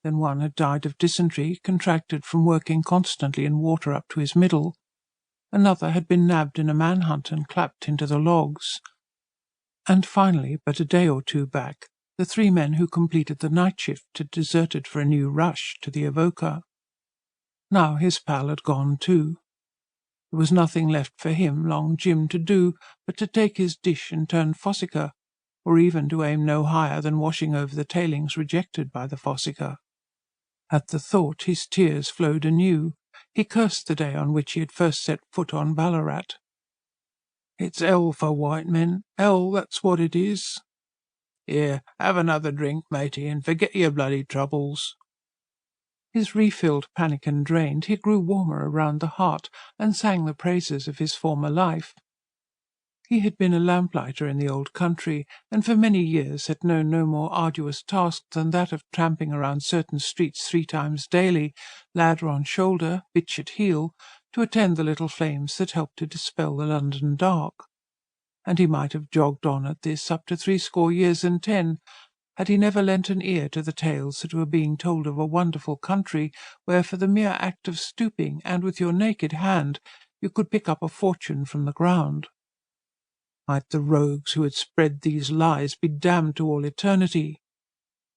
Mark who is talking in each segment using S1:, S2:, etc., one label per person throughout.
S1: Then one had died of dysentery, contracted from working constantly in water up to his middle. Another had been nabbed in a manhunt and clapped into the logs. And finally, but a day or two back, the 3 men who completed the night shift had deserted for a new rush to the Avoca. Now his pal had gone too. There was nothing left for him, Long Jim, to do but to take his dish and turn fossicker, or even to aim no higher than washing over the tailings rejected by the fossicker. At the thought his tears flowed anew. He cursed the day on which he had first set foot on Ballarat. "It's hell for white men, hell, that's what it is. Here, have another drink, matey, and forget your bloody troubles." His refilled pannikin drained, he grew warmer around the heart, and sang the praises of his former life. He had been a lamplighter in the old country, and for many years had known no more arduous task than that of tramping around certain streets 3 times daily, ladder on shoulder, bitch at heel, to attend the little flames that helped to dispel the London dark. And he might have jogged on at this up to 80 years and 10, had he never lent an ear to the tales that were being told of a wonderful country where, for the mere act of stooping, and with your naked hand, you could pick up a fortune from the ground. Might the rogues who had spread these lies be damned to all eternity?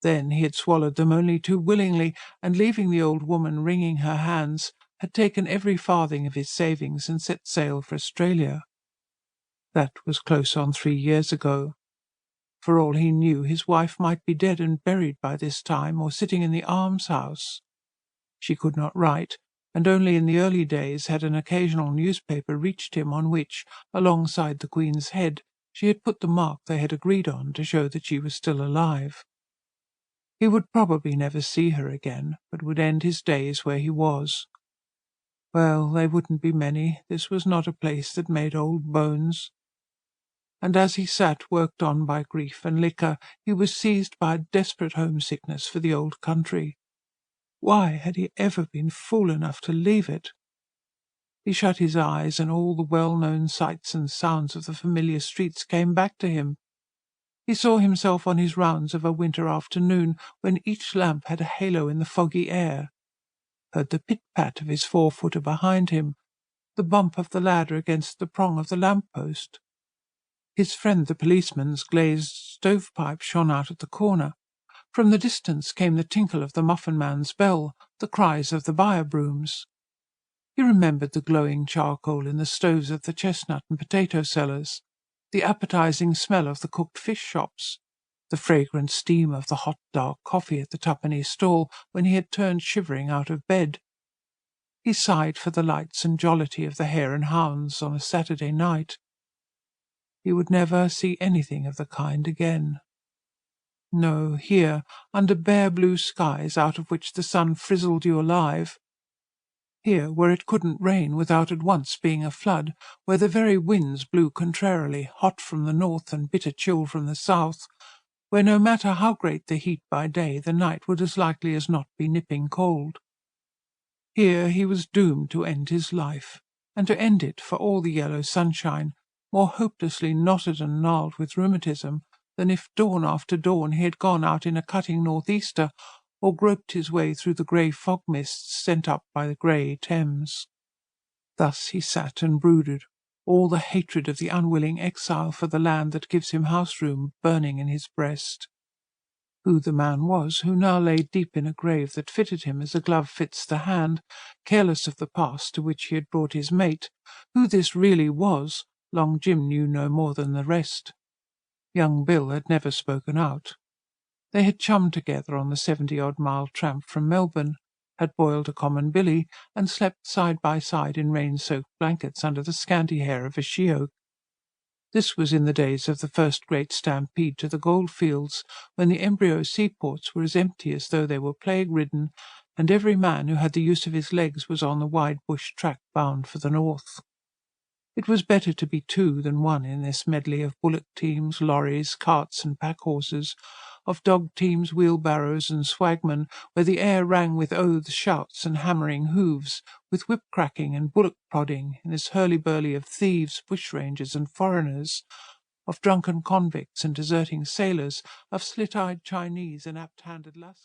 S1: Then he had swallowed them only too willingly, and leaving the old woman wringing her hands, had taken every farthing of his savings and set sail for Australia. That was close on 3 years ago. For all he knew, his wife might be dead and buried by this time, or sitting in the almshouse. She could not write, and only in the early days had an occasional newspaper reached him on which, alongside the Queen's head, she had put the mark they had agreed on to show that she was still alive. He would probably never see her again, but would end his days where he was. Well, they wouldn't be many. This was not a place that made old bones. And as he sat, worked on by grief and liquor, he was seized by a desperate homesickness for the old country. Why had he ever been fool enough to leave it? He shut his eyes, and all the well-known sights and sounds of the familiar streets came back to him. He saw himself on his rounds of a winter afternoon, when each lamp had a halo in the foggy air, heard the pit-pat of his 4-footer behind him, the bump of the ladder against the prong of the lamp-post. His friend the policeman's glazed stovepipe shone out at the corner. From the distance came the tinkle of the muffin-man's bell, the cries of the buyer-brooms. He remembered the glowing charcoal in the stoves of the chestnut and potato sellers, the appetizing smell of the cooked fish shops, the fragrant steam of the hot dark coffee at the twopenny stall when he had turned shivering out of bed. He sighed for the lights and jollity of the Hare and Hounds on a Saturday night. He would never see anything of the kind again. No, here, under bare blue skies out of which the sun frizzled you alive. Here, where it couldn't rain without at once being a flood, where the very winds blew contrarily, hot from the north and bitter chill from the south, where no matter how great the heat by day, the night would as likely as not be nipping cold. Here he was doomed to end his life, and to end it, for all the yellow sunshine, more hopelessly knotted and gnarled with rheumatism than if dawn after dawn he had gone out in a cutting northeaster, or groped his way through the grey fog mists sent up by the grey Thames. Thus he sat and brooded, all the hatred of the unwilling exile for the land that gives him house-room burning in his breast. Who the man was who now lay deep in a grave that fitted him as a glove fits the hand, careless of the past to which he had brought his mate, who this really was, Long Jim knew no more than the rest. Young Bill had never spoken out. They had chummed together on the 70-odd-mile tramp from Melbourne, had boiled a common billy, and slept side by side in rain-soaked blankets under the scanty hair of a she-oak. This was in the days of the first great stampede to the goldfields, when the embryo seaports were as empty as though they were plague-ridden, and every man who had the use of his legs was on the wide bush track bound for the north. It was better to be 2 than 1 in this medley of bullock teams, lorries, carts and pack-horses, of dog teams, wheelbarrows and swagmen, where the air rang with oaths, shouts and hammering hoofs, with whip-cracking and bullock-prodding, in this hurly-burly of thieves, bushrangers and foreigners, of drunken convicts and deserting sailors, of slit-eyed Chinese and apt-handed lascars.